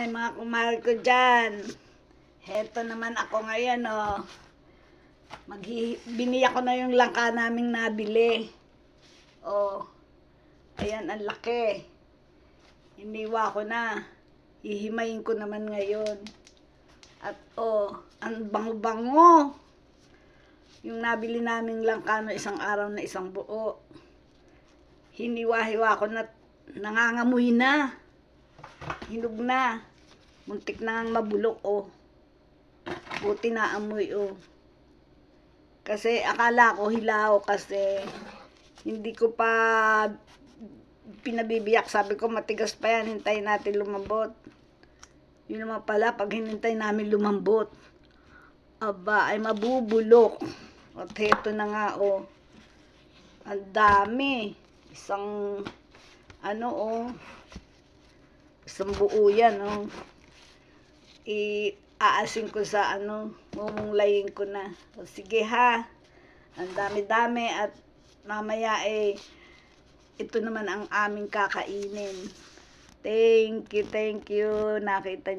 Ay, mga kumahal ko dyan. Heto naman ako ngayon, oh. Biniya ko na yung langka naming nabili. Oh. Ayan, ang laki. Iniwa ko na. Hihimayin ko naman ngayon. At, oh, ang bango-bango. Yung nabili naming langka no isang araw na isang buo. Hiniwa-hiwa ko na, nangangamoy na. Hinog na. Muntik na ngang mabulok, oh. Buti na amoy, oh. Kasi akala ko hilaw kasi hindi ko pa pinabibiyak. Sabi ko matigas pa yan, hintayin natin lumambot. Yun naman pala, pag hinintay namin lumambot, aba, ay mabubulok. At heto na nga, oh. Ang dami. Isang, oh. Isang buo yan, oh. Aasin ko sa, mumunglayin ko na. O, sige ha. Ang dami-dami at mamaya, ito naman ang aming kakainin. Thank you. Nakita